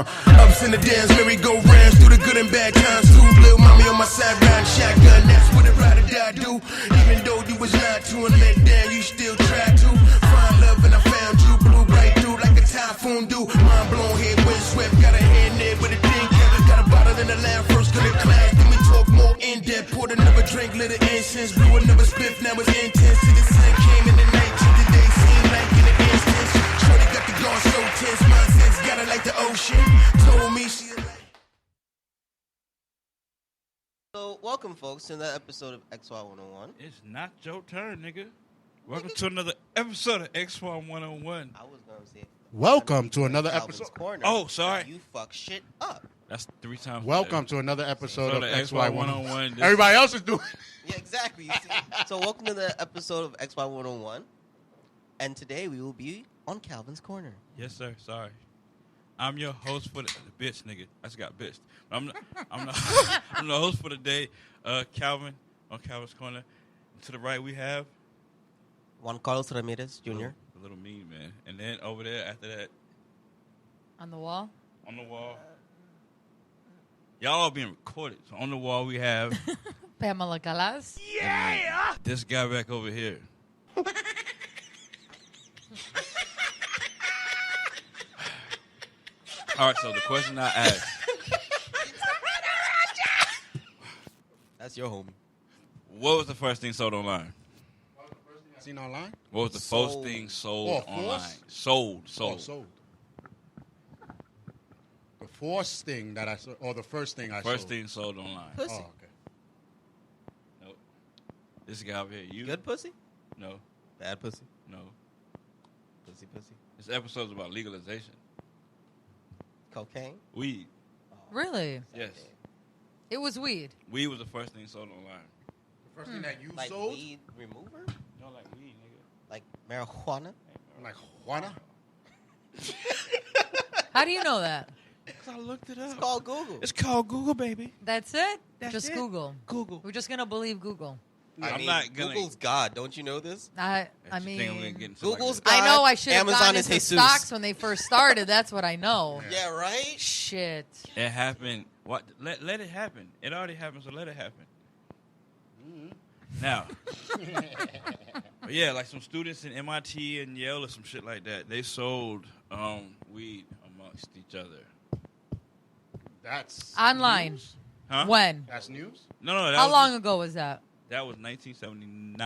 Ups and the downs, merry-go-rounds, through the good and bad times too. Lil' mommy on my side, riding shotgun, that's what a ride or die do. Even though you was lied to and let down, you still try to find love, and I found you. Blew right through like a typhoon do. Mind blown, head windswept, got a hand there, but it didn't count. Got a bottle in the line, first good in class, then we talk more in depth. Poured another drink, lit an incense, blew another spliff, now it's intense. See the sun came in the night, the day seemed like in an instance. Shorty got the guard so tense, my sense got it like the ocean. Told me she. So, welcome, folks, to another episode of XY 101. It's not your turn, nigga. Welcome to another episode of XY 101. I was going to say, Welcome to another Calvin's episode. Corner. Oh, sorry. You fuck shit up. That's 3 times. Welcome to another episode of XY 101. 101. Everybody else is doing. Yeah, exactly. You see? So, welcome to the episode of XY 101. And today we will be on Calvin's Corner. Yes, sir. Sorry. I'm your host for the bitch, nigga. I just got bitched. I'm the host for the day, Calvin, on Calvin's Corner. To the right, we have Juan Carlos Ramirez Jr. a little mean, man. And then over there, after that, On the wall? on the wall, y'all all being recorded. So on the wall, we have Pamela Calas. this guy back over here. All right, so the question I asked, That's your homie. what was the first thing sold online? Seen online? What was the Sold. first thing sold Oh, online? force? Sold. Oh, sold. The first thing that I saw, or the first thing I First sold. thing sold online. Pussy. Oh, okay. Nope. This guy over here. You? Good pussy? No. Bad pussy? No. Pussy. This episode's about legalization. Cocaine? Weed. Really? Yes. It was weed. Weed was the first thing sold online. The first thing that you Like sold? weed remover? You don't like weed, nigga. Like marijuana? Like Juana? How do you know that? Because I looked it up. It's called Google. It's called Google, baby. That's it? That's Just it. Google. Google. We're just going to believe Google. I I'm mean, not gonna- Google's God. Don't you know this? I You think I'm gonna mean, get into Google's like God. I know I should have Amazon gone is into Jesus. stocks when they first started. That's what I know. Yeah, right? Shit. It happened. What? Let it happen. It already happened, so let it happen. Now, but yeah, like some students in MIT and Yale or some shit like that, they sold weed amongst each other. That's Online. news? Huh? When? That's news? No. That How was, long ago was that? That was 1979.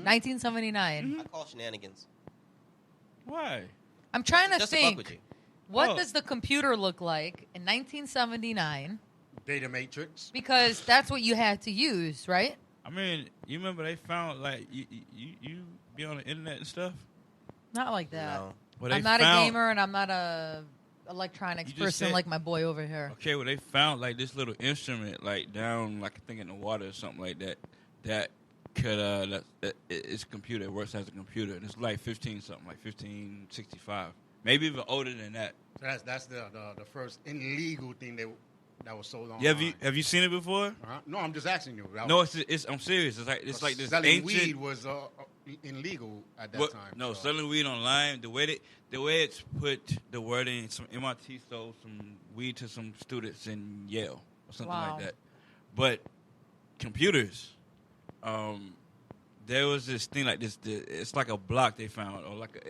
1979. I call shenanigans. Why? I'm trying to Just to fuck with think. you. What Oh. does the computer look like in 1979? Data Matrix. Because that's what you had to use, right? I mean, you remember they found like you be on the internet and stuff. Not like that. No. Well, they I'm not a found- gamer and I'm not a electronics You just person said- like my boy over here. Okay, well they found like this little instrument like down like I think in the water or something like that that could it's a computer. It works as a computer and it's like 15 something like 1565, maybe even older than that. That's the first illegal thing that was sold online. Yeah, have you seen it before? Uh-huh. No, I'm just asking you. No, it's I'm serious. It's like this selling ancient weed was illegal at that What- time. No, so. selling weed online. The way it's put the wording. Some MIT sold some weed to some students in Yale or something Wow. like that. But computers, there was this thing like this. It's like a block they found or like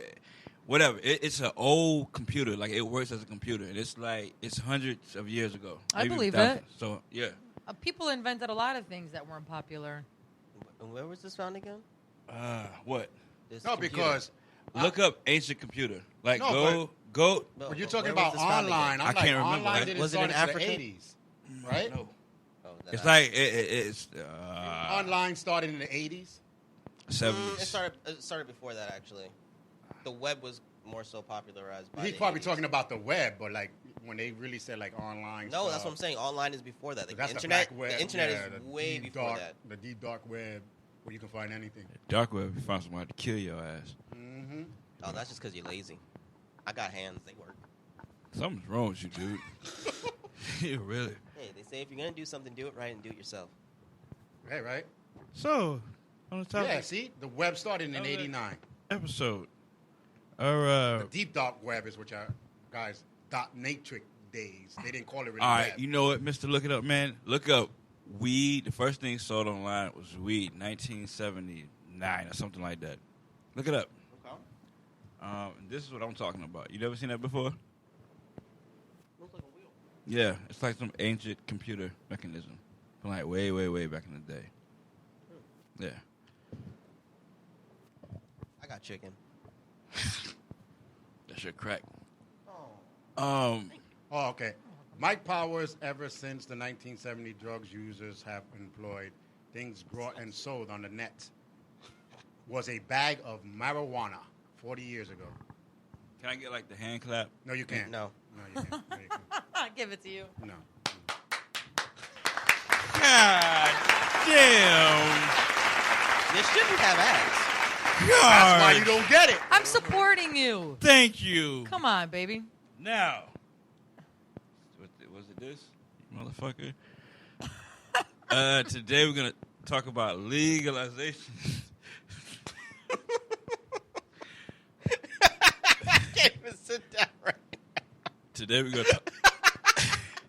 whatever. It's an old computer. Like it works as a computer, and it's hundreds of years ago. I maybe believe thousands. it. So yeah. People invented a lot of things that weren't popular. And where was this found again? What? This No, computer. because Look up ancient computer. Like No, go. No, when you're but talking where about was this found again? online, I'm I like, can't remember. online didn't Was it start in until Africa? the 80s, right? No. Oh, that It's I- like it's Online started in the 80s. 70s. It started before that, actually. The web was more so popularized by He's the probably 80s. talking about the web, but like when they really said like online. No, that's stuff, what I'm saying. Online is before that. Like, That's the internet. black web. The internet yeah, is the way deep before dark, that. The deep dark web where you can find anything. Dark web, you find somebody to kill your ass. Mm-hmm. Oh, that's just because you're lazy. I got hands; they work. Something's wrong with you, dude. Yeah, really. Hey, they say if you're gonna do something, do it right and do it yourself. Right, right. So, on the topic Yeah, see, the web started in Okay. '89. episode, our The deep dark web is what y'all guys dot matrix days. They didn't call it really All right, bad. you know what, Mister? Look it up, man. Look up weed. The first thing sold online was weed, 1979 or something like that. Look it up. This is what I'm talking about. You never seen that before? Looks like a wheel. Yeah, it's like some ancient computer mechanism from like way, way, way back in the day. Yeah. I got chicken. That shit crack. Oh. Oh, okay. Mike Powers, ever since the 1970 drugs users have employed, things brought and sold on the net, was a bag of marijuana 40 years ago. Can I get like the hand clap? No, you can't. No. No, you can't. No, you can't. I'll give it to you. No. God damn. This shouldn't have ads. That's why you don't get it. I'm supporting you. Thank you. Come on, baby. Now. Was it this? Motherfucker. Today we're going to talk about legalization. I can't even sit down right now. Today we're going to talk.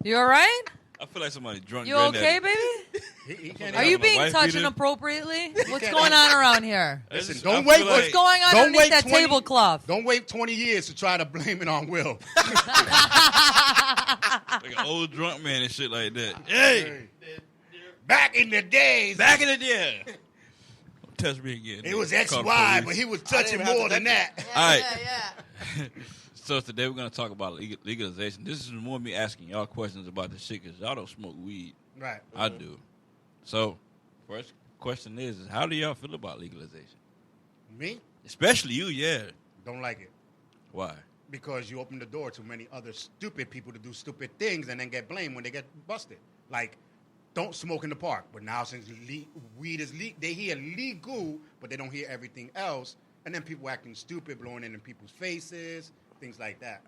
You all right? I feel like somebody drunk. You granddaddy. okay, baby? He can't Are Yeah, you my being wife touched beat it. inappropriately? What's going on around here? I Listen, just- don't I wait feel for- What's like- going on Don't underneath wait that 20 tablecloth? Don't wait 20 years to try to blame it on Will. Like an old drunk man and shit like that. Hey, Back in the days, back in the day. Don't touch me again. it was Call the XY, police. but he was I touching didn't have more to than touch that. All right. Yeah. So today we're going to talk about legalization. This is more me asking y'all questions about this shit because y'all don't smoke weed. Right. I do. So first question is how do y'all feel about legalization? Me? Especially you, yeah. Don't like it. Why? Because you open the door to many other stupid people to do stupid things and then get blamed when they get busted. Like, don't smoke in the park. But now since weed is legal, they hear legal, but they don't hear everything else. And then people acting stupid, blowing it in people's faces, things like that.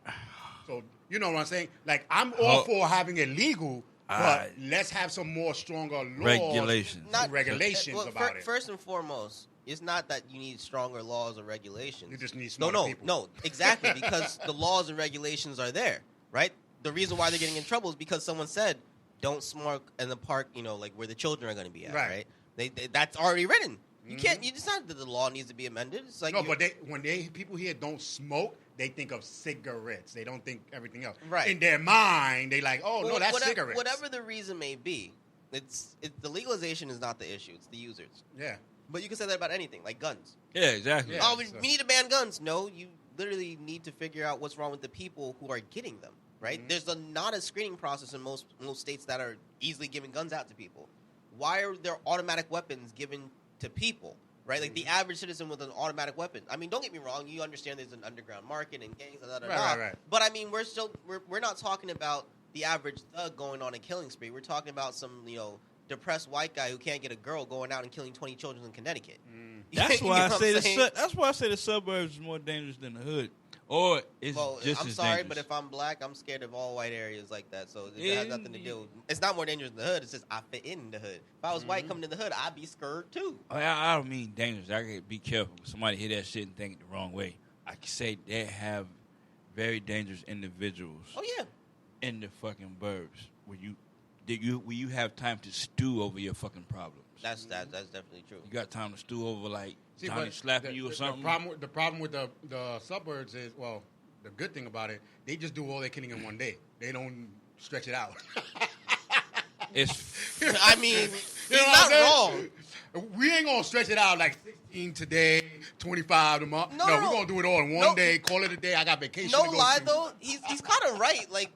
So, you know what I'm saying? Like, I'm all for having it legal, but let's have some more stronger laws. Regulations. Regulations about it. First and foremost, it's not that you need stronger laws or regulations. You just need smarter people. No, exactly, because the laws and regulations are there, right? The reason why they're getting in trouble is because someone said, don't smoke in the park, you know, like where the children are going to be at, right? They that's already written. You can't, it's not that the law needs to be amended. It's like, No, but when people here don't smoke, they think of cigarettes. They don't think everything else. Right. In their mind, they like, oh, no, that's whatever, cigarettes. Whatever the reason may be, the legalization is not the issue. It's the users. Yeah. But you can say that about anything, like guns. Yeah, exactly. Yeah. Oh, we need to ban guns. No, you literally need to figure out what's wrong with the people who are getting them, right? Mhm. There's not a screening process in most states that are easily giving guns out to people. Why are there automatic weapons given to people, right? Like the average citizen with an automatic weapon. I mean, don't get me wrong. You understand there's an underground market and gangs, Right. But I mean, we're not talking about the average thug going on a killing spree. We're talking about some, depressed white guy who can't get a girl going out and killing 20 children in Connecticut. That's You why know I what say I'm saying? that's why I say the suburbs is more dangerous than the hood, or it's Well, just I'm as sorry, dangerous. but if I'm black, I'm scared of all white areas like that. So it has nothing to do. It's not more dangerous in the hood. It's just I fit in the hood. If I was white coming to the hood, I'd be scared too. I don't mean dangerous. I gotta be careful. Somebody hear that shit and think it the wrong way. I can say they have very dangerous individuals Oh yeah. in the fucking burbs where you have time to stew over your fucking problems. That's definitely true. You got time to stew over like See, Johnny but slapping you or something. The problem with the suburbs is, well, the good thing about it, they just do all their killing in one day. They don't stretch it out. It's I mean, he's You know not what I'm wrong. We ain't gonna stretch it out like 16 today, 25 tomorrow. No, we're no. gonna do it all in one No. day. Call it a day. I got vacation. No to go lie to. though, he's kind of right. Like,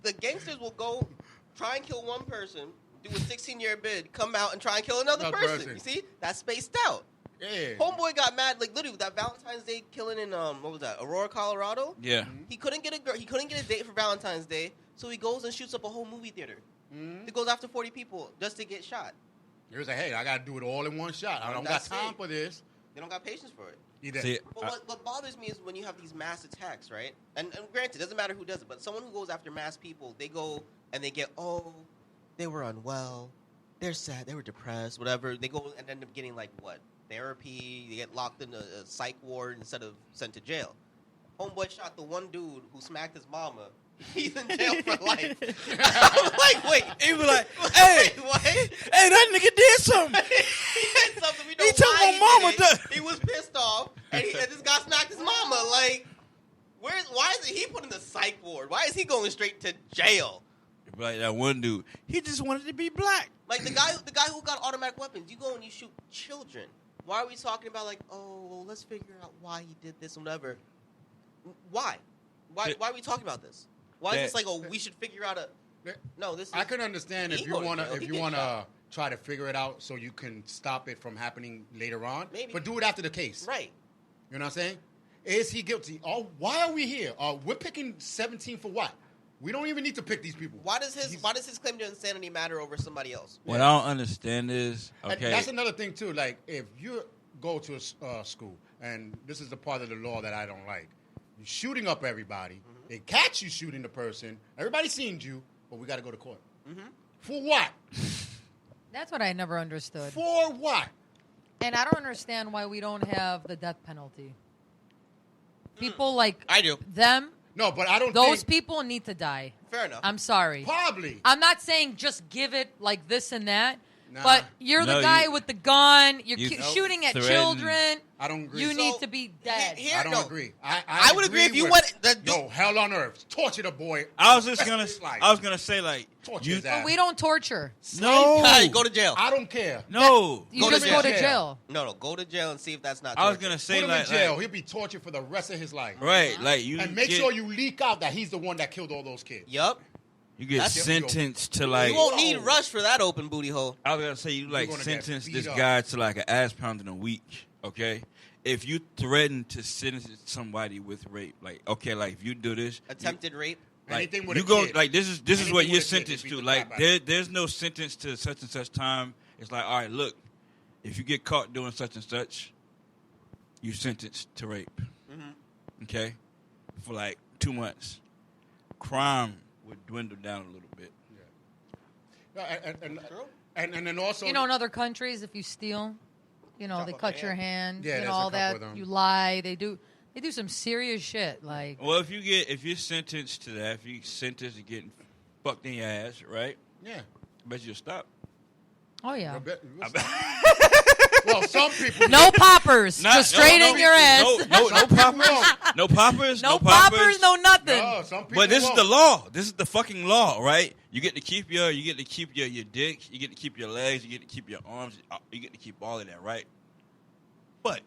the gangsters will go try and kill one person, do a 16-year bid, come out and try and kill another Another person. person. You see, that's spaced out. Yeah. Homeboy got mad, like literally that Valentine's Day killing in what was that, Aurora, Colorado? yeah. He couldn't get a girl. He couldn't get a date for Valentine's Day, so he goes and shoots up a whole movie theater. Mhm. He goes after 40 people just to get shot. He was like, hey, I gotta do it all in one shot. I don't got That's time it. for this. They don't got patience for it. Either. See, But what bothers me is when you have these mass attacks, right? And granted, it doesn't matter who does it, but someone who goes after mass people, they go and they get, they were unwell, they're sad, they were depressed, whatever. They go and end up getting, like, what? Therapy, they get locked in a psych ward instead of sent to jail. homeboy shot the one dude who smacked his mama. He's in jail for life. I'm like, wait. He was like, hey, what? hey, that nigga did something. He did something we know He took why my mama did it. to- He was pissed off, and this guy smacked his mama. Like, why is he put in the psych ward? Why is he going straight to jail? Like that one dude, he just wanted to be black. Like the guy who got automatic weapons, you go and you shoot children. Why are we talking about like, oh, well, let's figure out why he did this and whatever? Why are we talking about this? Why is this like, oh, we should figure out no, this is I can understand he if you go to wanna jail. He if you get wanna shot. try to figure it out so you can stop it from happening later on. Maybe. But do it after the case. right. You know what I'm saying? Is he guilty? Oh, why are we here? We're picking 17 for what? We don't even need to pick these people. Why does his claim to insanity matter over somebody else? What I don't understand is, And okay, that's another thing too. Like if you go to a school, and this is the part of the law that I don't like, you're shooting up everybody. Mm-hmm. They catch you shooting the person. Everybody's seen you, but we got to go to court. Mm-hmm. For what? That's what I never understood. For what? And I don't understand why we don't have the death penalty. People like I do. them, No, but I don't. those think, people need to die. Fair enough. I'm sorry. probably. I'm not saying just give it like this and that, Nah. but you're No, the guy you- with the gun. You're you shooting at threaten- children. I don't agree. You need So, to be dead. here- I don't no. agree. I would agree if you with- went- that- No, hell on earth. Torture the boy. I was just Rest gonna, of his life. I was gonna say like, Torture you, his ass. But we don't torture. no, Go to jail. I don't care. no. You Go to just jail. go to jail. No, go to jail and see if that's not. I was torture. gonna Put say him like, in jail. like, He'll be tortured for the rest of his life. right, like you And make get, sure you leak out that he's the one that killed all those kids. Yup. you get That's- sentenced to like. You won't need Whoa. Rush for that open booty hole. I was gonna say you like gonna get sentence beat this up. guy to like an ass pounding a week. Okay, if you threaten to sentence somebody with rape, like okay, like if you do this, Attempted rape. like, Anything with you a go kid. like this is Anything what with you're a kid, sentenced they to. beat the Like crap out of there's no sentence to such and such time. It's like all right, look, if you get caught doing such and such, you sentenced to rape. Mm-hmm. Okay, for like 2 months, crime would dwindle down a little bit. And then also, You know, in other countries, if you steal, you know, they off cut your your hand. Yeah, you there's know, a all couple that. of them. You lie. They do some serious shit. Like, Well, if you're sentenced to that, if you're sentenced to getting fucked in your ass, right? yeah. I bet you'll stop. oh yeah, Well, some people. no poppers, Not- just straight no, in your ass. No Some people poppers. won't. No poppers. No poppers, no nothing. No, some people But this won't. is the law. This is the fucking law, right? You get to keep your dick. You get to keep your legs. You get to keep your arms. You get to keep all of that, right? But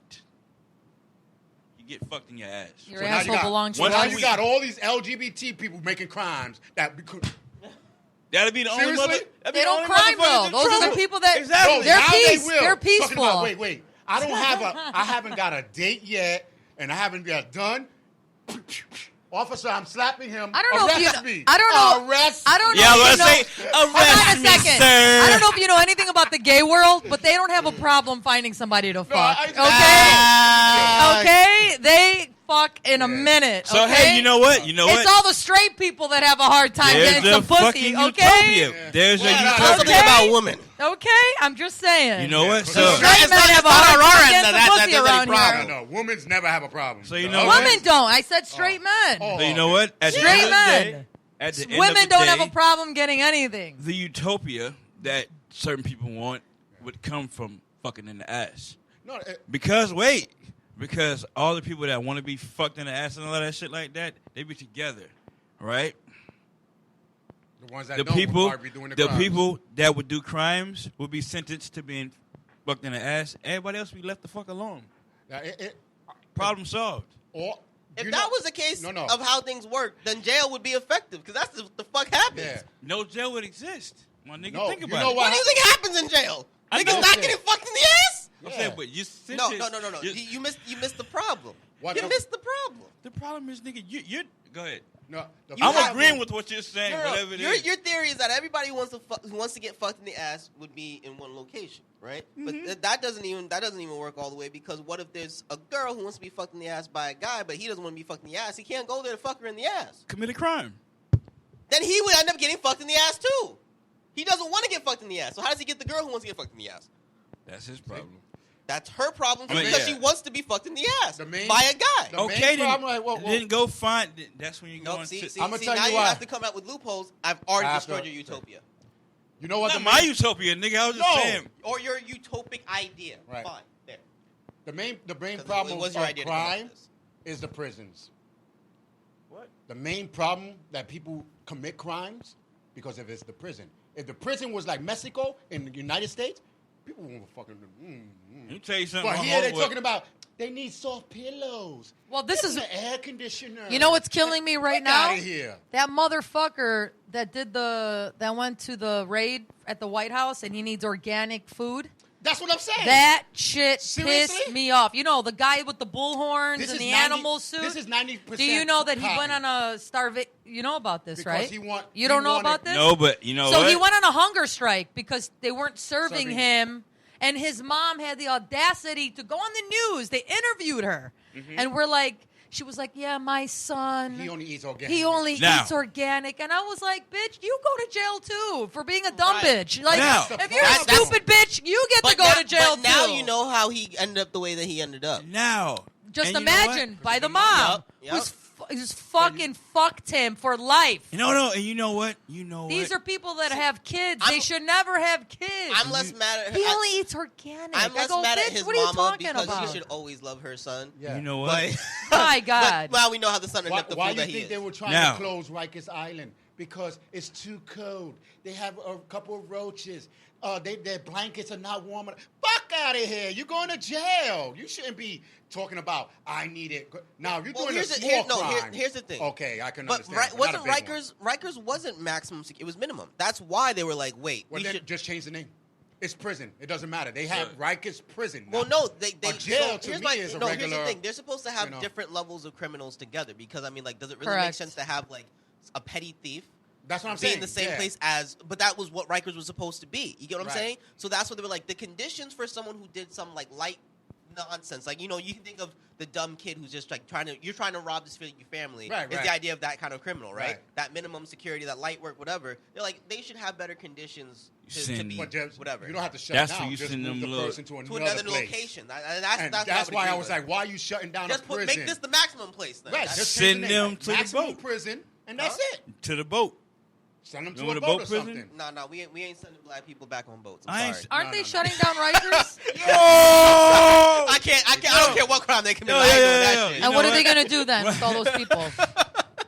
you get fucked in your ass. Your So now asshole you got- belongs to Once Now a us. you week. got all these LGBT people making crimes that. That'll be the only Seriously? mother. that'd be They the don't only crime motherfuckers though. in Those are the trouble. people that Exactly. they're now peace. They will. They're Talking peaceful. about, wait. I haven't got a date yet, and I haven't got done. Officer, I'm slapping him. I don't know if you Arrest know- me. I don't know- Arrest. I don't know. Yeah, I if was you gonna know, say, hold arrest on a me, second. sir. I don't know if you know anything about the gay world, but they don't have a problem finding somebody to fuck. I- Okay, they fuck in a minute. So okay? hey, you know what? You know It's what? all the straight people that have a hard time There's getting the some pussy. fucking Okay, utopia. There's Well, a no, utopia. Something Okay. about women. okay. I'm just saying. You know what? Yeah, So, straight It's men not- have a it's not hard on our time end getting some that pussy there's any around problem. here. No, women's never have a problem. So you The know other what? Women don't. I said straight men. Oh. so you know what? At the Straight end of the men. day, at the end of Women the don't day, have a problem getting anything. the utopia that certain people want would come from fucking in the ass. No, Because all the people that want to be fucked in the ass and all that shit like that, they be together, right? the ones that The don't people, would be doing the the crimes. people that would do crimes would be sentenced to being fucked in the ass. Everybody else be left the fuck alone. Now, Problem solved. or, If you that know- was the case No. of how things work, then jail would be effective because that's the fuck happens. Yeah. No jail would exist. My nigga, No, think you about know it. What do you think happens in jail? I Niggas know not shit. getting fucked in the ass? I'm Yeah. saying, but you No. sentenced. You missed the problem. What You the- missed the problem. The problem is, nigga, you're go ahead. No, the You I'm have- agreeing with what you're saying, No, no, whatever it your, is. your theory is that everybody who wants to get fucked in the ass would be in one location, right? But that doesn't even work all the way because what if there's a girl who wants to be fucked in the ass by a guy, but he doesn't want to be fucked in the ass? He can't go there to fuck her in the ass. Commit a crime. Then he would end up getting fucked in the ass too. He doesn't want to get fucked in the ass, so how does he get the girl who wants to get fucked in the ass? That's his problem. That's her problem I mean, because yeah. she wants to be fucked in the ass The main- by a guy. the Okay, main then, problem, like, well, then go find. That's when you go Nope, into. see, I'ma tell now you you why. have to come out with loopholes. I've already After- destroyed your utopia. You know what? Not the my main, utopia, nigga. I was just No. saying. Or your utopic idea. Right. Fine. There. the main 'Cause problem it was of your idea to come up crime with this. is the prisons. What? The main problem that people commit crimes because of is the prison. If the prison was like Mexico in the United States, people won't fucking. Let me tell you something. But my here they're homeboy- talking about they need soft pillows. Well, this Get is. an air conditioner. You know what's killing me right Get out now? of here. That motherfucker that went to the raid at the White House and he needs organic food. That's what I'm saying. That shit Seriously? pissed me off. You know, the guy with the bullhorns This and is the 90 animal suit. This is 90%. Do you know that he copy. went on a starvation? You know about this, Because right? he want- you don't he know wanted- about this? No, but you know So what? he went on a hunger strike because they weren't serving Serving. him, and his mom had the audacity to go on the news. They interviewed her, and we're like, she was like, "Yeah, my son, He only eats organic. he only Now- eats organic," and I was like, "Bitch, you go to jail too for being a dumb Right. bitch. Like, Now- if you're a That's- stupid bitch, you get to go now, to jail but now too. you know how he ended up the way that he ended up. Now. Just And you know what? imagine by the mom Yup. who's fucking fucked him for life. No, and you know what? You know These what? are people that have kids. I'm- They should never have kids. I'm less mad at her. He only eats organic. I'm I less go, mad bitch, at his what are you mama talking because about? she should always love her son. Yeah. You know what? But, My God. but now we know how the son ended Why, up the why fool do you that he think is. they were trying Now- to close Rikers Island? Because it's too cold. They have a couple of roaches. Their blankets are not warm enough. Fuck out of here. You're going to jail. You shouldn't be talking about, I need it. Now, if you're Well, doing a here's the- small here- no, here- crime. here's the thing. Okay, I can But understand. but not a wasn't big one. Rikers wasn't maximum security. It was minimum. That's why they were like, wait, Well, we then should. just change the name. It's prison. It doesn't matter. They have Rikers Prison. Well, now. no, they A jail to here's me my- is a no, regular. Here's the thing: they're supposed to have you know. different levels of criminals together because I mean, like, does it really make Correct. sense to have like a petty thief That's what I'm be saying. in the same yeah. place as? But that was what Rikers was supposed to be. You get what I'm Right. saying? So that's what they were like. The conditions for someone who did some like light nonsense, like you know, you can think of the dumb kid who's just like you're trying to rob this your family. Right, is right. the idea of that kind of criminal, right? Right. That minimum security, that light work, whatever. They're like they should have better conditions to Send- be But just, whatever. you don't have to shut That's down. where you just send move them the little- person to to another another place. location. That's And what that's I would why I agree was with. like, why are you shutting down Just a prison? make this the maximum place then. Right, That's- just Send change the name. them to the Maximum boat. prison, and that's Huh? it. To the boat. Send them to Remember a the boat boat or prison? something. No, we ain't sending black people back on boats. I I'm ain't sorry. Aren't No, they no, no. shutting down Rikers? Oh! I can't. I don't care what crime they commit. Yo, I ain't doing yo, that yo, shit. yo. And know what are what? they going to do then with all those people?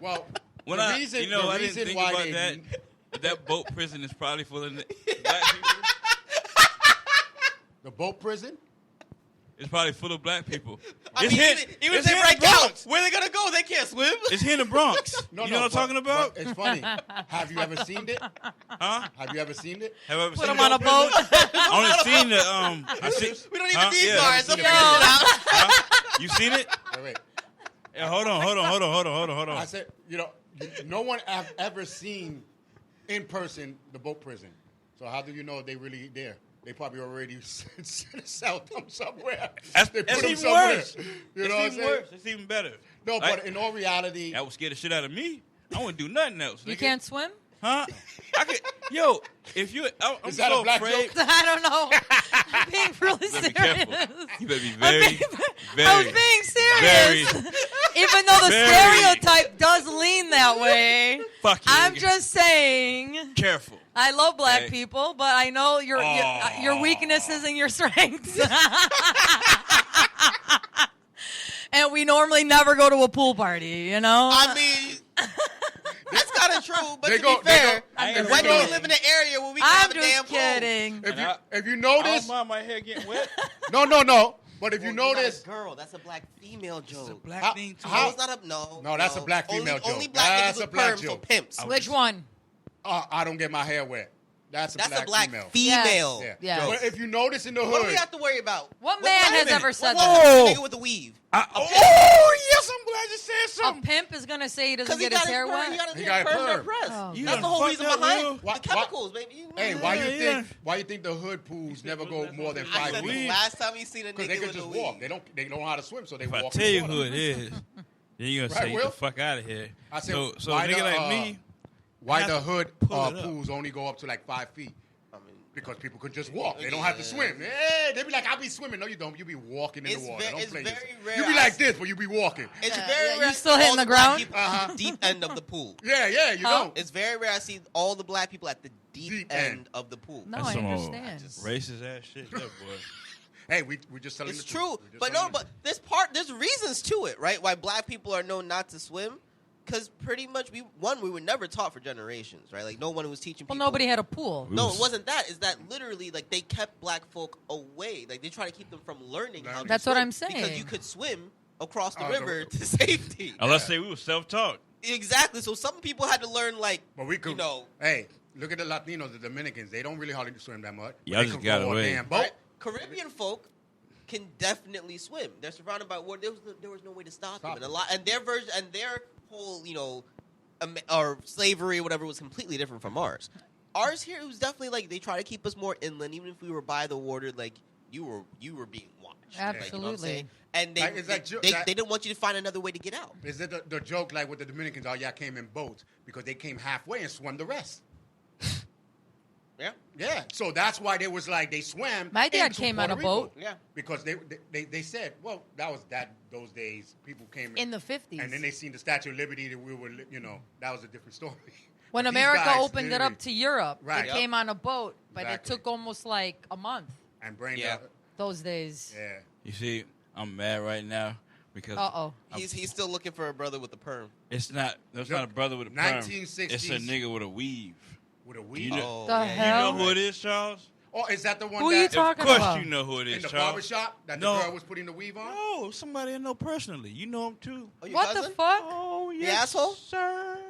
Well, When the I, reason, you know, the I reason didn't think why about they, that. But that boat prison is probably full of black people. the boat prison. It's probably full of black people. I It's mean, here- even if it's they here in break the out, Bronx. where they gonna go? They can't swim. It's here in the Bronx. No, you no, know what I'm talking about? but it's funny. Have you ever seen it? Huh? Have you ever seen it? Have you ever Put seen them the on a boat. I only seen the I see, We don't even Huh? need Yeah. guards. They'll Yo. figure it out. huh? You seen it? Wait. Yeah, hold on. I said, no one have ever seen in person the boat prison. So how do you know they really there? They probably already sell them somewhere. That's they put even them somewhere. worse. You know what I'm It's even saying? worse. It's even better. No, Like, but in all reality, that would scare the shit out of me. I wouldn't do nothing else. You nigga. can't swim? Huh? I could. Yo, if you, I'm Is that so a black afraid. joke? I don't know. I'm being really You better serious. be careful. You better be I'm very, being- I was being serious. very- Even though the very- stereotype does lean that way, fuck you. I'm nigga. just saying. careful. I love black Okay. people, but I know your Aw. weaknesses and your strengths. And we normally never go to a pool party, you know? I mean, that's kind of true. But They to go- be they fair, go- I ain't when do gonna we go. live in an area where we can I'm have a damn just pool? kidding. if you I notice, don't mind my hair getting wet. no. But if you Well, you're not a notice, girl, that's a black female joke. It's a black How- thing too. how- No, it's not a no. No, that's a black female only, joke. Only black That's niggas a with black perms, so joke. pimps. Which one? I don't get my hair wet. That's That's a black female. female. Yeah. Yes. But if you notice in the What do hood, we have to worry about? What man has minute. ever said What that? nigga with the weave? Oh, yes, I'm glad you said A something. pimp is going to say he doesn't Because he get his got hair his perm, he wet? got his He hair got a permed or perm. pressed. Oh, You That's done the whole fucked reason up behind real- it. Why- The chemicals, baby. hey, why you Yeah, think why you think the hood pools never go more than I 5 said the feet? last time you seen a Because nigga they can with just a walk. weave. They don't know how to swim, so they If I walk. tell in you the who water. it is, then you're gonna Right, say, Will? "Get the fuck out of here." I said, so a why nigga the, like me, Why have the to hood pull it up. pools only go up to like 5 feet? I mean, Because people could just walk. They don't have to swim. Hey, they be like, I'll be swimming. No, you don't. You be walking in the water. Don't It's play very this. rare You be like this, but you be walking. It's Yeah, very yeah, rare. you still I see hitting all the black ground? people at the deep end of the pool. Yeah, you don't. It's very rare I see all the black people at the deep Deep end end. of the pool. No, That's I some old understand. racist ass shit, that boy. Hey, we just telling It's the true, truth. We're just but telling no, the but there's reasons to it, right? Why black people are known not to swim, because pretty much we were never taught for generations, right? Like no one was teaching Well, people. nobody had a pool. No, it wasn't that. Is that literally like they kept black folk away? Like they try to keep them from learning how to That's swim what I'm because saying. you could swim across the Oh, river to safety. Let's say we were self-taught. Exactly. So some people had to learn like But we could, you know. hey, look at the Latinos, the Dominicans. They don't really hardly swim that much. Y'all They just could got go on a away. damn boat. Right? Caribbean folk can definitely swim. They're surrounded by water. There was no way to stop them. And their version and their whole, or slavery or whatever was completely different from ours. Ours here was definitely like they try to keep us more inland, even if we were by the water. Like you were being watched. Like, you know what I'm Absolutely. saying? And they Like, is that they, that- they didn't want you to find another way to get out. Is it the joke like with the Dominicans? Oh, y'all came in boats because they came halfway and swam the rest. Yeah. Yeah, so that's why they was like they swam. My dad into came on Puerto a boat. Rico. Yeah. Because they said, well, that was those days. People came In the 50s. and then they seen the Statue of Liberty. That we were, that was a different story. When But these America guys opened it up literally- to Europe, Right. they Yep. came on a boat, but Exactly. it took almost like a month and bring Yeah. those days. yeah. You see, I'm mad right now because Uh-oh. He's still looking for a brother with a perm. it's not. That's No, not a brother with a perm. 1960s. It's a nigga with a weave. With a You weed. know, The yeah, hell? you know who it is, Charles? Oh, is that the one Who are you that talking Of course about? you know who it is, in the Charles. barbershop that No. the girl was putting the weave on? No, somebody I know personally. You know him too. Oh, your What cousin? the fuck? Oh, The yes, asshole? sir.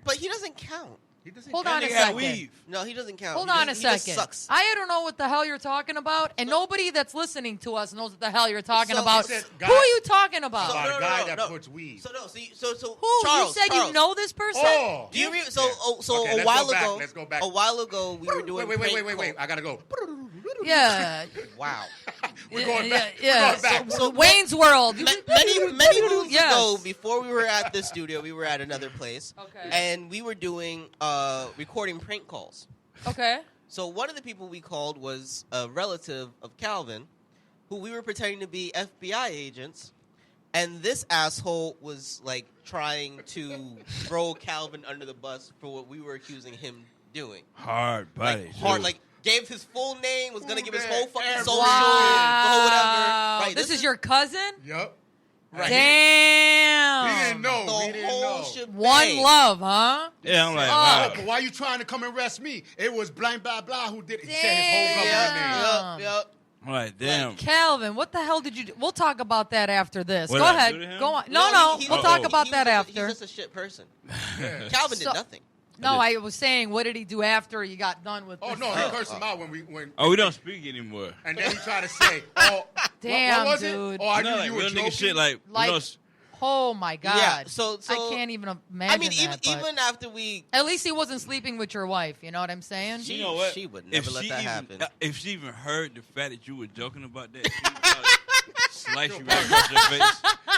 But he doesn't count. He doesn't Hold care. on a Nigga got second. weave. No, he doesn't count. Hold He on a just- he just second. sucks. I don't know what the hell you're talking about, and nobody that's listening to us knows what the hell you're talking So- about. He said, Who are you talking about? About No, a no, guy no, that no. puts weed. So Who? Charles, you said Charles. you know this person? Oh, Do you yeah. so Okay, a let's while go back. ago? Let's go back. A while ago, we were doing. Wait. prank I gotta go. Yeah. Wow. We're going yeah, back. yeah. We're going back. So Wayne's World. Many moons Yes. ago, before we were at the studio, we were at another place, Okay. and we were doing recording prank calls. Okay. So one of the people we called was a relative of Calvin, who we were pretending to be FBI agents, and this asshole was like trying to throw Calvin under the bus for what we were accusing him doing. Hard body. Like hard, dude. like gave his full name, was gonna Full give his name, whole fucking everything. social, whole whatever. Right, This is your cousin? Yup. Right. Damn. He didn't know. the He didn't whole know. shebang. One love, huh? Yeah, I'm like, Oh. wow. But why you trying to come and arrest me? It was blah blah blah who did it. He said his whole government name. Damn. Yep. I'm like, damn. Calvin, what the hell did you do? We'll talk about that after this. What Go did I ahead. do to him? Go on. No, he- we'll he- talk oh. about he that was after. He's just a shit person. Yeah. Calvin So- did nothing. No, I was saying, what did he do after you got done with Oh this? no, he cursed him out when. Oh, we don't speak anymore. And then he tried to say, "Oh, Damn, what was dude. it? Oh, I You know, knew like you were real joking." nigga shit. Like, Like- you know, Oh, my God. Yeah, so I can't even imagine I mean, that. but- even after we, At least he wasn't sleeping with your wife. You know what I'm saying? She- you know what? she would never let that happen. If she even heard the fact that you were joking about that, she would probably slice you right across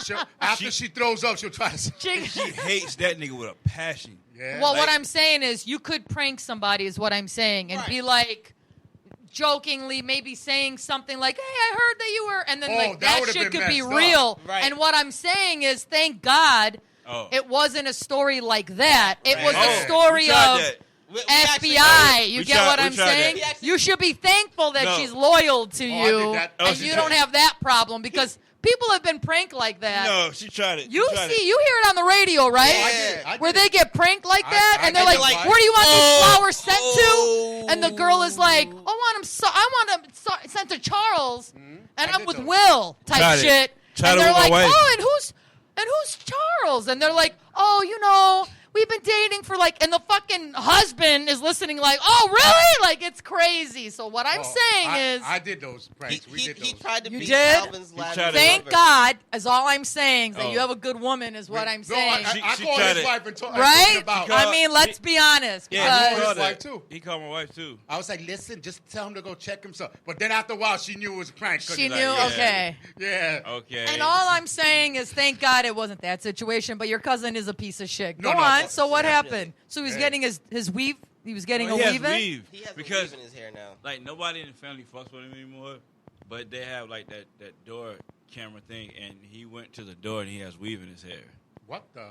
your face. After she throws up, she'll try to. Say, Chick- She hates that nigga with a passion. yeah. Well, what Like- I'm saying is you could prank somebody is what I'm saying and Right. be like jokingly maybe saying something like, hey, I heard that you were, and then Oh, like that that would've shit been could be messed up. real. Right. And what I'm saying is thank God Oh. it wasn't a story like that. It Right. was Oh, a story we tried of that. we actually- FBI. You We get tried- what we I'm tried saying? that. You should be thankful that No. she's loyal to I you, did that. Oh, and she you tried- don't have that problem because people have been pranked like that. No, she tried it. You She tried see, it. you hear it on the radio, right? Oh, I did it. I did Where it. they get pranked like that, I and they're did like, it. "Where do you want these Oh. flowers sent to?" And the girl is like, "I want them sent to Charles, and I I'm did with those. Will type Tried it. shit." Tried And it they're with my like, wife. "Oh, and who's Charles?" And they're like, "Oh, you know, we've been dating for like," and the fucking husband is listening like, "Oh, really?" Like it's crazy. So what I'm Oh, saying is, I did those pranks. We He did those. tried to You be did? Calvin's last tried to- thank lover. God, is all I'm saying. That Oh. you have a good woman is what I'm No, saying. I She called tried his it. wife and told Right? about. Because- I mean, let's be honest. Yeah, because- he his called wife that. too. He called my wife too. I was like, listen, just tell him to go check himself. But then after a while, she knew it was a prank. 'cause she it's knew, like, yeah. okay. Yeah. Okay. And all I'm saying is, thank God it wasn't that situation. But your cousin is a piece of shit. Go No, no, on. but- So what definitely. happened? So he's Hey. getting his weave He was getting Well, a he has weave in? weave He has because a weave in his hair now. like nobody in the family fucks with him anymore, but they have like that door camera thing, and he went to the door and he has weave in his hair. What the?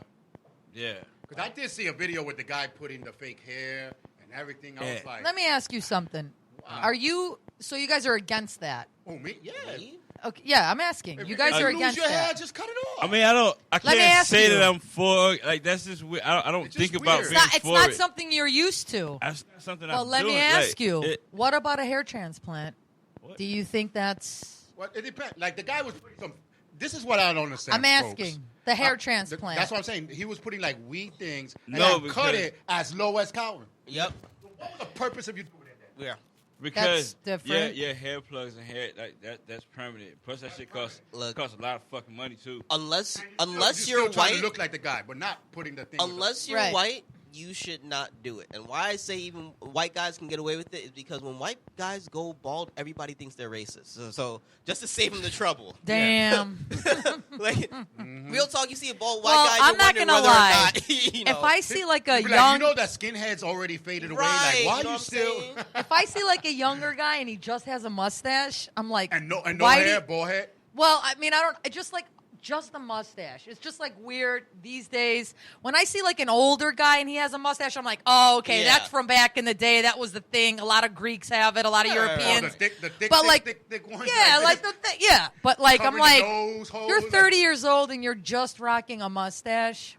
Yeah. Because I did see a video with the guy putting the fake hair and everything. I was Yeah. like, Let me ask you something. Are you, so you guys are against that? oh, me? Yeah. Weave? Okay, yeah, I'm asking. If You guys if are lose against your hair, that. just cut it off. I mean, I Let me can't ask say you. that I'm for. Like that's just weird. I don't It's just think about weird. being It's for not it. something you're used to. That's not something Well, I'm let me doing. ask Like, you, what about a hair transplant? What? Do you think that's... Well, it depends. Like the guy was putting some. This is what I don't understand. I'm asking. folks. The hair Uh, transplant. That's what I'm saying. He was putting like weed things and No, then cut because- it as low as Calvin. Yep. What was the purpose of you doing that? Yeah. Because different. Yeah, hair plugs and hair like that's permanent. Plus that shit costs a lot of fucking money too. Unless You're you're still trying white, to look like the guy, but not putting the thing. unless you're Right. white, you should not do it. And why I say even white guys can get away with it is because when white guys go bald, everybody thinks they're racist. So just to save them the trouble. Damn. Like real talk, you see a bald white Well, guy, I'm you're not wondering gonna whether lie. or not, you know. If I see like a Be like, young... you know that skinhead's already faded away. Right, Like, why you know you what I'm still saying? If I see like a younger guy and he just has a mustache, I'm like... and no why do hair, you- bald head? Well, I mean, I don't... It's just like... Just the mustache. It's just like weird these days. When I see like an older guy and he has a mustache, I'm like, oh, okay, Yeah. that's from back in the day. That was the thing. A lot of Greeks have it. A lot of Yeah. Oh, Europeans. the thick, But, like, thick ones. Yeah, like this, the thing. Yeah, but like I'm covering like, the nose hole, you're like- 30 years old and you're just rocking a mustache.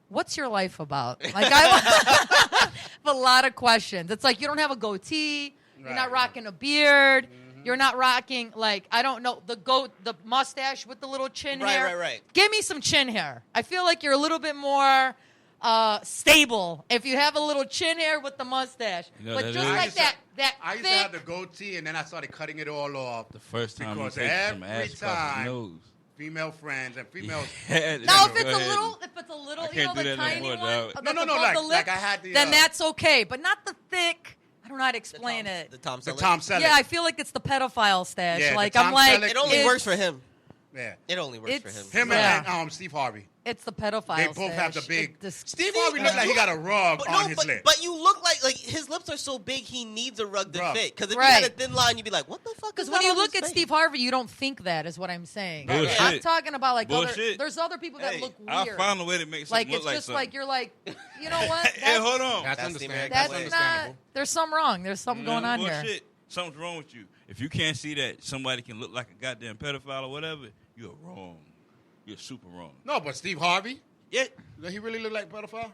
What's your life about? Like I have a lot of questions. It's like you don't have a goatee. You're not Right, rocking a beard. You're not rocking like I don't know the mustache with the little chin Right, hair. right. Give me some chin hair. I feel like you're a little bit more stable if you have a little chin hair with the mustache. You know, but that just is- like that I used thick. to have the goatee, and then I started cutting it all off. The first time you Because take some every ass across time- his nose. Female friends and females. Now, Go if it's ahead. a little, I you know, can't do the that no tiny more, one, dog. that's No, above like- the like lip, I had the, then that's okay, but not the thick. I don't know how to The explain Tom- it. The Tom The Selleck. Tom Selleck. Yeah, I feel like it's the pedophile stash. Yeah, the like Tom I'm like, Selleck- It only it's- works for him. Yeah. It only works for It's- him. Him Yeah. and Steve Harvey. It's the pedophile. They both have the stash. big. It just- Steve Harvey looked like he got a rug on his lip. But you look like his lips are so big he needs a rug to Rug. fit. Because if Right. you had a thin line, you'd be like, what the fuck? Because is when that you on look his at face? Steve Harvey, you don't think that is what I'm saying. Bullshit. I'm talking about like other. Bullshit. There's other people that Hey, look I weird. found a way to make something Like look it's like just something. like you're like, you know what? Hey, hold on. That's the understandable. American That's way. understandable. not. There's something wrong. There's something going on here. Bullshit. Something's wrong with you. If you can't see that somebody can look like a goddamn pedophile or whatever, you're wrong. You're super wrong. No, but Steve Harvey, Yeah. did he really look like a pedophile?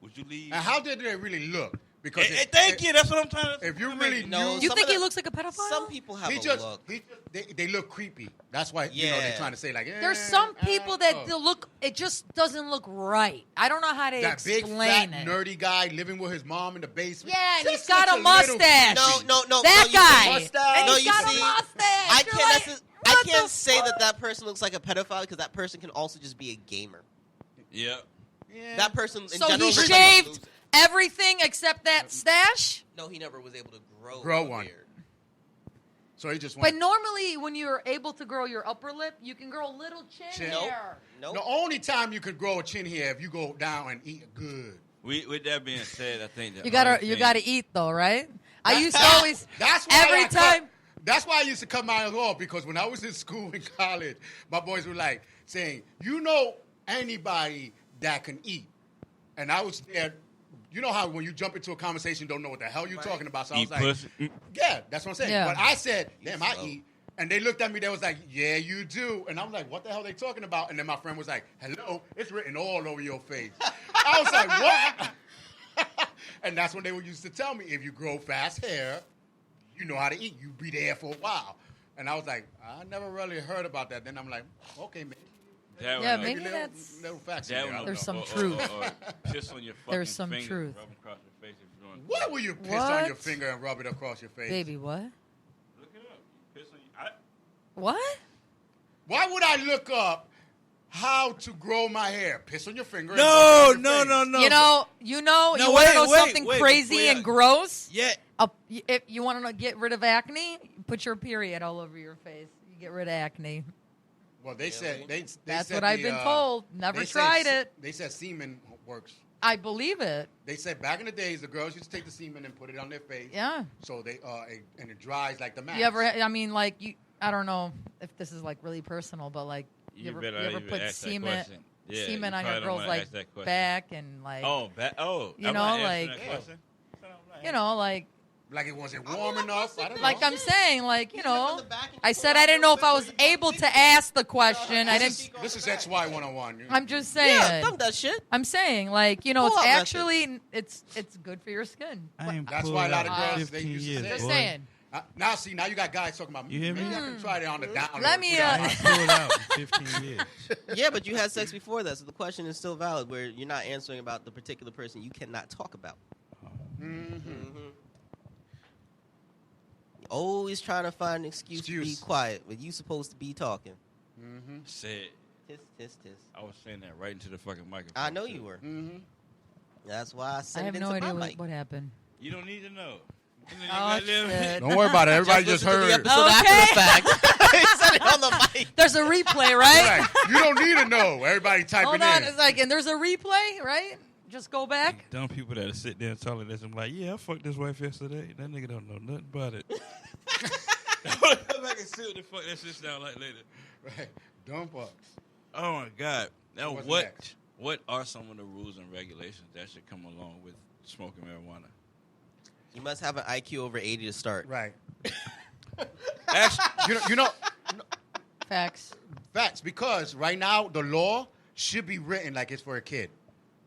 Would you leave? And how did they really look? Because Hey, thank you. That's what I'm trying to. If you really No, knew, You Some think of he the- looks like a pedophile? Some people have he a just, look. they look creepy. That's why you know Yeah. they're trying to say like. There's some people that oh. they look. It just doesn't look right. I don't know how to That big explain fat it. nerdy guy living with his mom in the basement. Yeah, and he's Just got looks a little mustache. creepy. No. That no, you guy. see- And no, he's you got see, a mustache. I You're can't. like, I what can't the say fuck? that person looks like a pedophile because that person can also just be a gamer. Yeah. Yeah. That person. In So general, he looks like a shaved loser. everything except that stash. No, he never was able to Grow a one. beard. So he just But went. normally, when you're able to grow your upper lip, you can grow a little chin Nope. hair. Nope. The only time you could grow a chin hair if you go down and eat good. With that being said, I think that You only gotta thing- eat though, right? I used to always. That's why every I cut- time. That's why I used to cut mine off because when I was in school in college, my boys were like saying, "You know anybody that can eat?" And I was there. You know how when you jump into a conversation, you don't know what the hell you're talking about. So I Eat was like, pussy. "Yeah, that's what I'm saying." Yeah. But I said, "Damn, I slow. eat." And they looked at me. They was like, "Yeah, you do." And I was like, "What the hell are they talking about?" And then my friend was like, "Hello, it's written all over your face." I was like, "What?" And that's when they used to tell me, if you grow fast hair, you know how to eat. You be there for a while. And I was like, I never really heard about that. Then I'm like, okay, maybe. That Yeah, one, maybe little, that's- little facts that in there. I one, don't There's know. some truth. Or piss on your fucking There's some finger, truth. Rub 'em across your face if you're doing. Why will you piss on your What? finger and rub it across your face? Baby, what? Look it up. Piss on your, What? Why would I look up how to grow my hair? Piss on your finger. and no, rub it on no, your no, face. no. You know, you No, want to wait, know wait, something wait, crazy before and gross? Yeah. If you want to get rid of acne, put your period all over your face. You get rid of acne. Well, they said they That's said what I've been told. Never they said tried se- it. They said semen works I believe it. They said back in the days, the girls used to take the semen and put it on their face. Yeah. So they and it dries like the mask. You ever? I mean, like you. I don't know if this is like really personal, but like you better not ever even put ask that semen question. Yeah, semen you on your probably don't girl's wanna like ask that question. back and like you You know, like- like Like it wasn't warm enough. I don't know. like I'm saying, like you Get it from know. the back and I you said pull I out didn't real know if I quick was so you can able think to about it. ask the question. I didn't. This is XY 101. I'm just saying. Yeah, dumb that shit. I'm saying, like, you know, Pull it's out method. actually it's good for your skin. I ain't That's pulled why a lot of out girls, they 15 used to years, say- Just boy. saying. Now you got guys talking about You hear me? maybe I can try it on the down. Let low, me, put it on I my- ain't pulled out in 15 years. Yeah, but you had sex before that, so the question is still valid. Where you're not answering about the particular person you cannot talk about. Always trying to find an excuse to be Excuse. quiet when you supposed to be talking. Said Tis, tis, tis. I was saying that right into the fucking microphone. I know too. you were. Mhm. That's why I I said have it no into idea my what, mic. what happened. You don't need to know. Oh, shit. Don't worry about it. Everybody just listen to the heard. episode after the fact. He said it on the mic. There's a replay, right? Right. You don't need to know. Everybody typing Hold on. in. It's like, and there's a replay, right? Just go back. Dumb people that sit there and tell this. I'm like, yeah, I fucked this wife yesterday. That nigga don't know nothing about it. Come back and see what the fuck that shit sound like later. Right. Dumb fucks. Oh my god! Now What's what? next? What are some of the rules and regulations that should come along with smoking marijuana? You must have an IQ over 80 to start. Right. Actually, You know, Facts. facts. Because right now the law should be written like it's for a kid.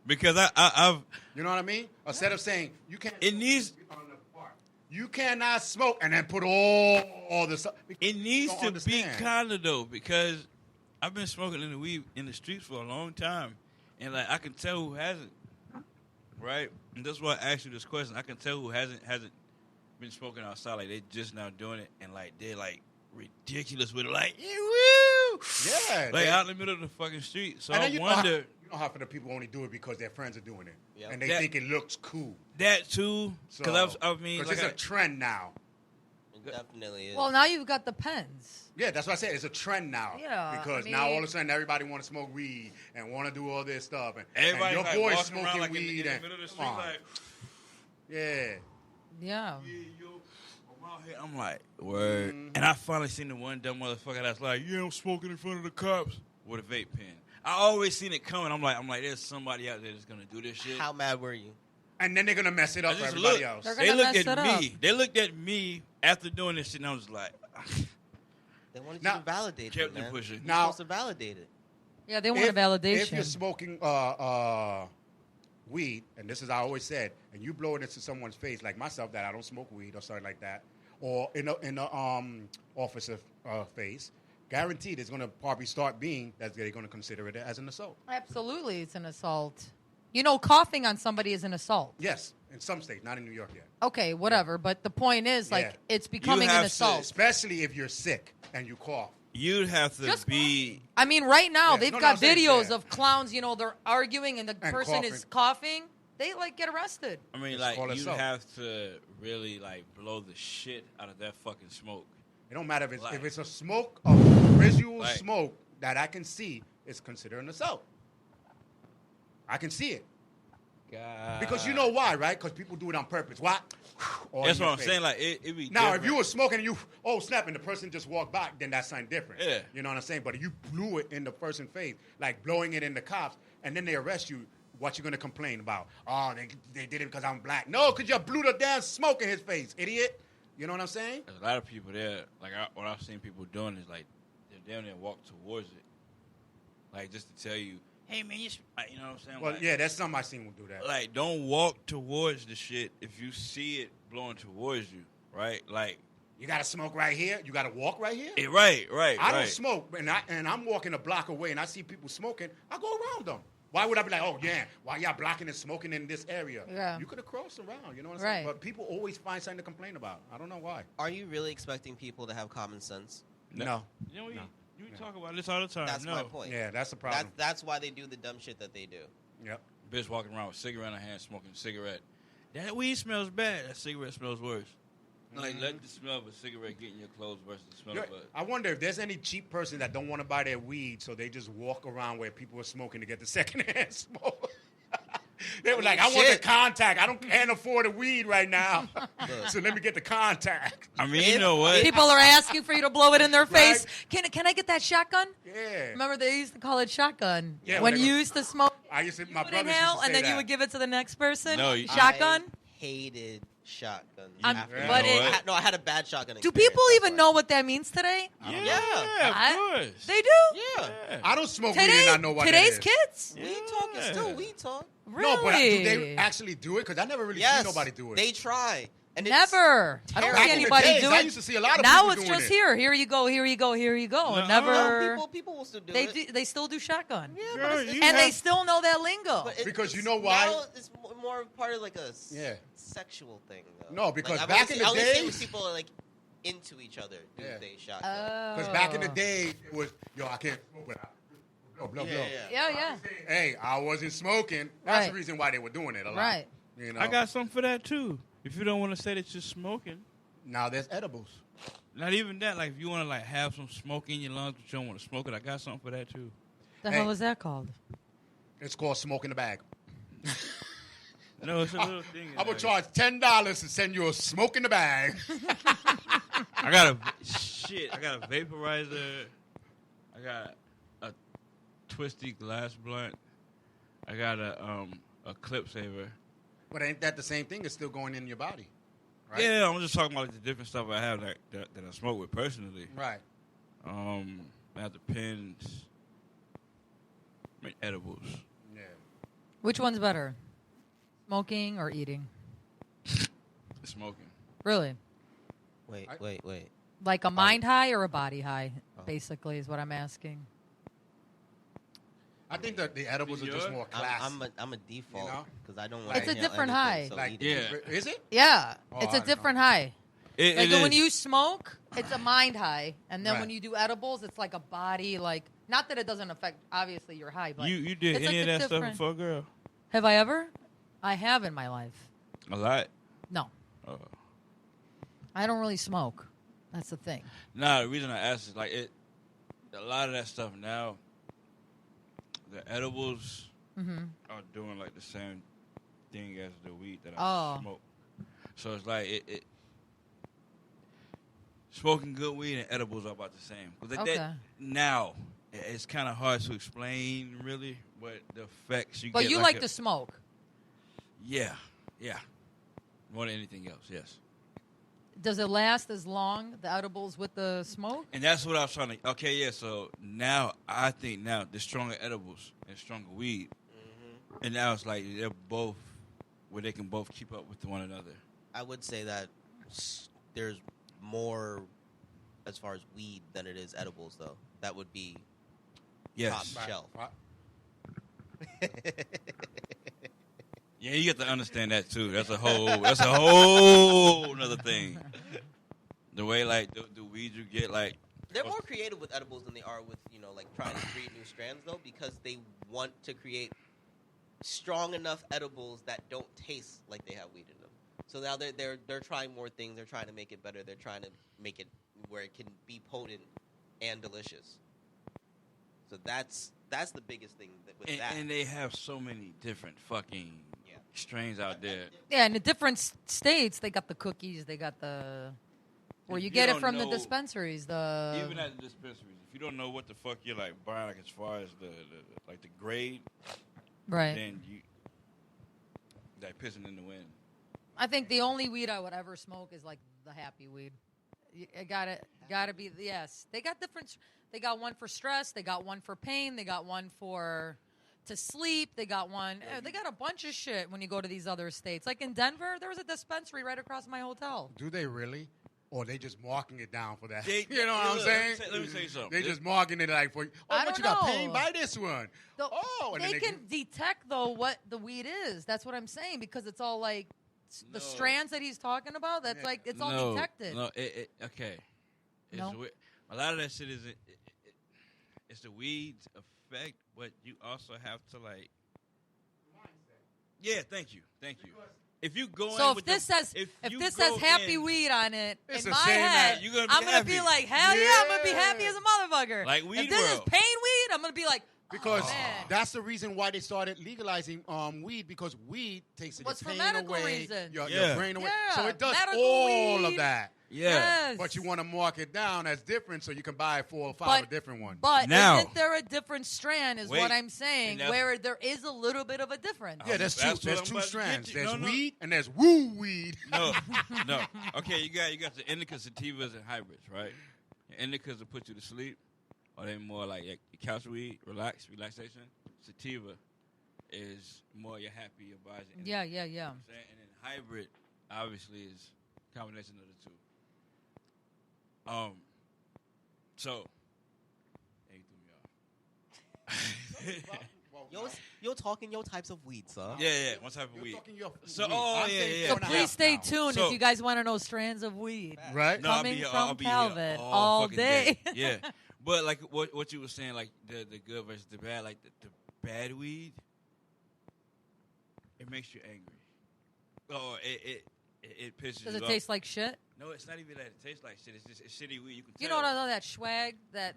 because I've You know what I mean? Instead of saying you can't. it needs on the park. You cannot smoke and then put all the stuff. it needs Don't to be understand. kind of though, because I've been smoking in the weed in the streets for a long time, and like I can tell who hasn't, right? And that's why I asked you this question. I can tell who hasn't been smoking outside, like they just now doing it, and like they're like ridiculous with it, like woo, Yeah. like they- out in the middle of the fucking street. So and I then wonder you know how for the people only do it because their friends are doing it, Yep. and they That- think it looks cool. that too, So, because I mean, like it's a trend now. It definitely is. Well, now you've got the pens. Yeah, that's what I said. It's a trend now. Yeah, Because I now all mean- of a sudden everybody want to smoke weed and want to do all this stuff, and everybody your like boy's walking around smoking like weed in the and middle of the come street, on. like. Yeah. Yeah. I'm out here. I'm like, word. And I finally seen the one dumb motherfucker that's like, yeah, I'm smoking in front of the cops with a vape pen. I always seen it coming. I'm like, there's somebody out there that's gonna do this shit. How mad were you? And then they're gonna mess it I up for just everybody looked. else. They're They gonna looked mess at it me. They looked at me after doing this shit, and I was like, They wanted Now- you to validate kept it, it man. pushing. You're Now- supposed to validate it. Yeah, they want a validation. If you're smoking weed, and this is I always said, and you blow it into someone's face, like myself, that I don't smoke weed or something like that, or in a officer face, guaranteed it's going to probably start being that they're going to consider it as an assault. Absolutely, it's an assault. You know, coughing on somebody is an assault. Yes, in some states, not in New York yet. Okay, whatever. But the point is, like, Yeah. it's becoming an have to- assault. Especially if you're sick and you cough. you'd have to Just be. I mean, right now Yeah, they've no, no, got I'm saying, videos yeah. of clowns. You know, they're arguing and the person is coughing. They like get arrested. I mean, It's like called you'd assault. have to really like blow the shit out of that fucking smoke. It don't matter if Like- it's a smoke, a visual Like- smoke that I can see, it's considered an assault. I can see it. God. Because you know why, right? Because people do it on purpose. Why? All That's in your what I'm face. saying. Like it be Now, if different. you were smoking and you, snap, and the person just walked by, then that's something different. Yeah. You know what I'm saying? But if you blew it in the person's face, like blowing it in the cops, and then they arrest you, what you going to complain about? Oh, they did it because I'm black. No, because you blew the damn smoke in his face, idiot. You know what I'm saying? There's a lot of people there. Like what I've seen people doing is like they're down there and walk towards it, like just to tell you, hey man, you know what I'm saying? Well, like, yeah, that's something I seen will do that. Like don't walk towards the shit if you see it blowing towards you, right? Like You got to smoke right here. You got to walk right here. right. I don't smoke, and I'm walking a block away, and I see people smoking. I go around them. Why would I be like, oh yeah, why y'all blocking and smoking in this area? Yeah. You could have crossed around. You know what I'm Right. saying? But people always find something to complain about. I don't know why. Are you really expecting people to have common sense? No. You know, No. you talk about this all the time. That's no. my point. Yeah, that's the problem. That's why they do the dumb shit that they do. Yep. Bitch walking around with a cigarette in her hand, smoking a cigarette. That weed smells bad. That cigarette smells worse. Like let the smell of a cigarette get in your clothes versus the smell of a. I wonder if there's any cheap person that don't want to buy their weed, so they just walk around where people are smoking to get the secondhand smoke. They were like, I want the contact. Can't afford a weed right now. So let me get the contact. I mean, you know what? People are asking for you to blow it in their Right. face. Can I get that shotgun? Yeah. Remember they used to call it shotgun. Yeah, when when you they- used to smoke, I used to, my you would brothers used inhale to say and then that. you would give it to the next person. No, shotgun. I hated shotguns. I'm- after Yeah. but You know it- what? I had a bad shotgun Do experience, people that's even why. know what that means today? Yeah. of course. They do. Yeah. I don't smoke weed and I know what Today's it is. kids? Weed talk is still weed talk. Really? No, but do they actually do it? Because I never really Yes. see nobody do it. They try. And Never. I don't terrible. see Back in the anybody days, do I it. used to see a lot of Now people it's doing just it. here. Here you go. Here you go. Here you go. No, Never. No, people will still do They it. do, they still do shotgun. Yeah, Girl, but it's, you And they have- still know that lingo. but it- Because you it's- know why? Now it's more part of like a Yeah. sexual thing. Though. No, because I've back only in seen- the I only see when days- people are like into each other. Do Yeah. they shotgun? Because back in the day, it was, yo, I can't smoke without. Blow. Yeah. Yeah. Hey, I wasn't smoking. That's the Right. reason why they were doing it a lot. Right. You know? I got something for that too. If you don't want to say that you're smoking, Now there's edibles. not even that. Like if you want to like have some smoke in your lungs, but you don't want to smoke it, I got something for that too. The Hey. hell is that called? It's called smoke in the bag. No, it's a little thing. I'm gonna like- charge $10 to send you a smoke in the bag. I got I got a vaporizer. I got a twisty glass blunt. I got a clip saver. But ain't that the same thing? It's still going in your body, right? Yeah, I'm just talking about like, the different stuff I have that I smoke with personally. Right. I have the pens, make edibles. Yeah. Which one's better? Smoking or eating? Smoking. Really? Wait. Like a mind high or a body high, Oh. basically, is what I'm asking. I think that the edibles are just Yours? more class. I'm a default You know? because I don't want. It's a different high. So like, eating. Yeah. Is it? Yeah, Oh, it's I a don't different know. high. It Like when is. you smoke, it's a mind high, and then Right. when you do edibles, it's like a body. Like not that it doesn't affect obviously your high, but you did it's any like of a that stuff different- before, girl? Have I ever? I have in my life. A lot. No, Oh. I don't really smoke. That's the thing. Nah, the reason I asked is like it. A lot of that stuff now. The edibles are doing like the same thing as the weed that I Oh. smoke. So it's like it smoking good weed and edibles are about the same. 'Cause like Okay. that, now it's kind of hard to explain really what the effects you But get. you like to smoke. Yeah, more than anything else, yes. Does it last as long, the edibles with the smoke? And that's what I was trying to. Okay, yeah. So now I think now the stronger edibles and stronger weed, and now it's like they're both where they can both keep up with one another. I would say that there's more as far as weed than it is edibles, though. That would be Yes. top shelf. Right. Yeah, you get to understand that too. That's a whole another thing. The way like the weed you get like They're more creative with edibles than they are with, like trying to create new strands, though, because they want to create strong enough edibles that don't taste like they have weed in them. So now they're trying more things. They're trying to make it better. They're trying to make it where it can be potent and delicious. So that's the biggest thing with that. and they have so many different fucking Yeah. strains out there. Yeah, in the different states, they got the cookies. They got the where If you you get it don't from the know- dispensaries. The Even at the dispensaries, if you don't know what the fuck you're like buying, like as far as the like the grade, right. then you like pissing in the wind. I think the only weed I would ever smoke is like the happy weed. It gotta be yes. They got different. They got one for stress. They got one for pain. They got one for to sleep. They got one. They got a bunch of shit when you go to these other states. Like in Denver, there was a dispensary right across my hotel. Do they really? Or they just marking it down for that? They- you know what I'm look, saying? let me say something. They just marking it like for, I what don't you got know. pain? Buy this one. The- Oh, and they then can detect though what the weed is. That's what I'm saying because it's all like the No. strands that he's talking about. That's Yeah. like it's all detected. No, okay. It's No? a lot of that shit is it's the weed's effect, but you also have to like. Yeah, thank you. If you go So in if this says happy weed, weed on it It's in the my same head, as- you're gonna be I'm gonna be happy. like, hell yeah, I'm gonna be happy as a motherfucker. Like if Weed this is World. pain weed, I'm gonna be like, Because oh, man. That's the reason why they started legalizing weed, because weed takes the What's for pain medical away, reasons. your Yeah. brain away. Yeah, So it does medical all weed. of that. Yeah. Yes. But you want to mark it down as different so you can buy 4 or 5 But- of different ones. But Now- isn't there a different strand? Is Wait, what I'm saying, and that's- where there is a little bit of a difference. yeah, there's That's two. what There's I'm two about to strands. get to. There's No, no. weed and there's woo weed. No, no. Okay, you got the indicas, sativas, and hybrids, right? Your indicas will put you to sleep, or they more like your couch weed, relaxation. Sativa is more your happy, your body. Yeah. You know what I'm saying? And then hybrid, obviously, is a combination of the two. So, hey, you threw me off. Yo, talking your types of weed, sir. Yeah, one type of You're weed. talking your So- weed. oh, I'm yeah, saying yeah. So 4.5 please stay now. tuned So- if you guys want to know strands of weed. Right? No, I'll Coming be here, from I'll be here Calvin all fucking day. Yeah, but like what you were saying, like the good versus the bad, like the bad weed, it makes you angry. Oh, it pisses Does you it off. taste like shit? No, it's not even that it tastes like shit. It's just it's shitty weed. You can tell. You know what I know? That swag, that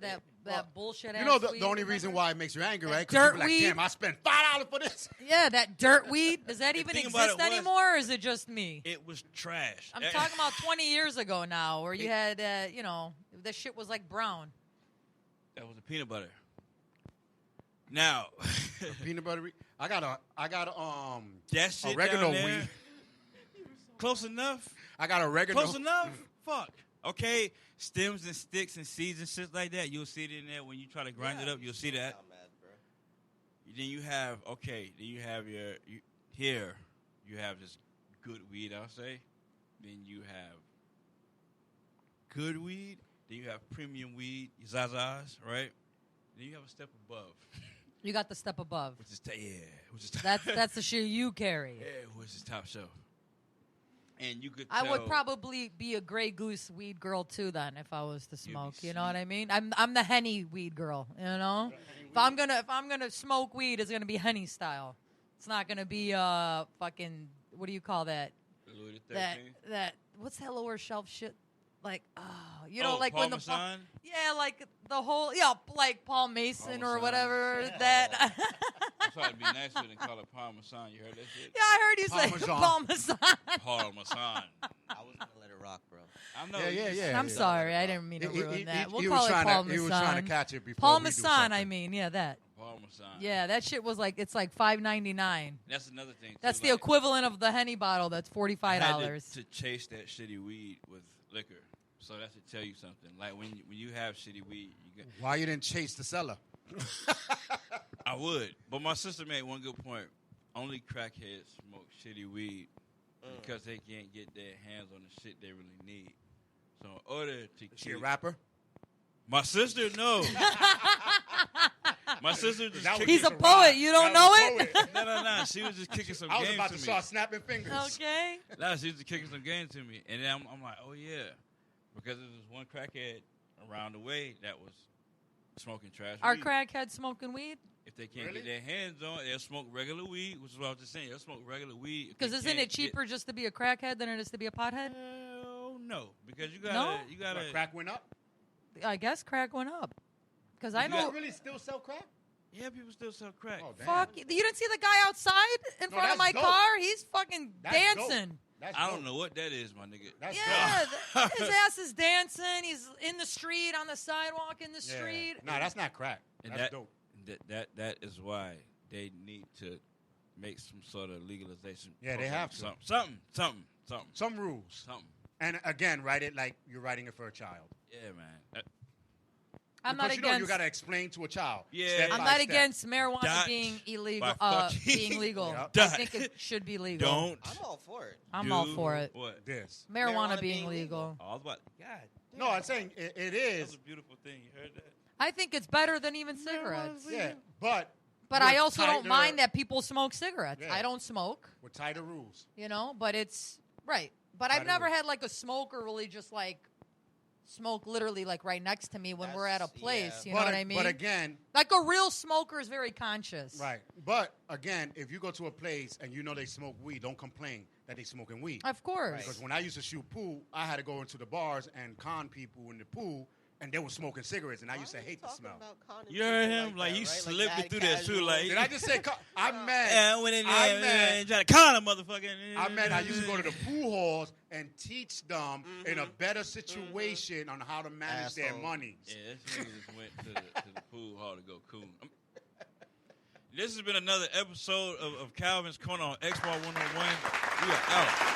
bullshit. You know ass the weed, only remember? reason why it makes you angry, right? dirt Because like, weed. damn, I spent $5 for this. Yeah, that dirt weed. Does that even thing about exist it was- anymore, or is it just me? It was trash. I'm talking about 20 years ago now, where you had, the shit was like brown. That was the peanut butter. Now, Peanut butter. I got a that shit oregano down there, weed. close enough. I got oregano. Close enough? Fuck. Okay, stems and sticks and seeds and shit like that. You'll see it in there when you try to grind it up. You'll see that. I'm mad, bro. Then you have here. You have just good weed. I'll say. Then you have good weed. Then you have premium weed, Zazas, right? Then you have a step above, You got the step above. which is which is That's the shit you carry. yeah, which is top shelf. And you could. I would tell- probably be a Grey Goose weed girl too then if I was to You'd be smoke. You know what sweet. I mean? I'm the Henny weed girl. You know, if I'm gonna smoke weed, it's gonna be Henny style. It's not gonna be fucking what do you call that? Louis the That 13th. that what's that lower shelf shit? Like like when the Parmesan? like the whole like Paul Mason or Parmesan. whatever that. I'm trying to be nicer than call it Parmesan. You heard that shit? Yeah, I heard you say Parmesan. Parmesan. Parmesan. I was gonna let it rock, bro. I know. Yeah. I'm sorry, I didn't mean to He- ruin he- that. he We'll was call it trying to- Parmesan. he was trying to catch it before we do Parmesan, I something. mean, yeah, that. Parmesan. Yeah, that shit was like it's like $5.99. That's another thing. too, That's the like, equivalent of the Henny bottle. That's I had $45. to chase that shitty weed with liquor. So that should tell you something. Like when you have shitty weed, you get. Why you didn't chase the seller? I would, but my sister made one good point. Only crackheads smoke shitty weed because they can't get their hands on the shit they really need. So in order to Is she a keep rapper? my sister, no. My sister just That was kicked He's a just poet. rhyme. You don't That know was it? poet. no. She was just kicking some I was game about to to me. start snapping fingers. Okay. No, she was just kicking some game to me, and then I'm like, oh yeah, because there was one crackhead around the way that was smoking trash Are weed. crackheads smoking weed? If they can't Really? get their hands on it, they'll smoke regular weed, which is what I was just saying. They'll smoke regular weed. if Because they isn't can't it cheaper just to be a crackhead than it is to be a pothead? Hell no, because you No? gotta, What, crack went up? I guess crack went up. Because I You know. got- People really still sell crack? Yeah, people still sell crack. Oh, damn. Fuck, you didn't see the guy outside in No, front of that's my dope. car? He's fucking That's dancing. dope. That's I dope. don't know what that is, my nigga. That's Yeah, dope. his ass is dancing. He's in the street, on the sidewalk in the Yeah. street. Nah, that's not crack. And That's that, dope. that is why they need to make some sort of legalization. Yeah, they program. have to. Something. Some rules. And again, write it like you're writing it for a child. Yeah, man. I'm because not you know against. you got to explain to a child. Yeah. step I'm by not step. against marijuana Dot being illegal. by fucking- Being legal. Yep. I Dot. think it should be legal. Don't. I'm all for it. I'm do all for it. What? This. Marijuana Marijuana being being legal. Oh, I was about. God. Damn. No, I'm saying it That is. was a beautiful thing. You heard that? I think it's better than even cigarettes. Yeah, but But with I also don't tighter- mind that people smoke cigarettes. Yeah. I don't smoke, with tighter rules. but it's right. But I've Tighter never rules. had like a smoker really just like smoke literally like right next to me when we're at a That's- place. yeah. You know but what I mean? But again, Like a real smoker is very conscious. right. But again, if you go to a place and you know they smoke weed, don't complain that they smoking weed. Of course. Because when I used to shoot pool, I had to go into the bars and con people in the pool and they were smoking cigarettes, and I used to hate the smell. You heard him? Like, he slipped it through that too. Like, Did I just say? I meant. yeah, I went in there I and meant. tried to con a motherfucker. I meant I used to go to the pool halls and teach them in a better situation on how to manage their Asshole. money. Yeah, this nigga just went to the pool hall to go cool. This has been another episode of Calvin's Corner on X Bar 101. We are out.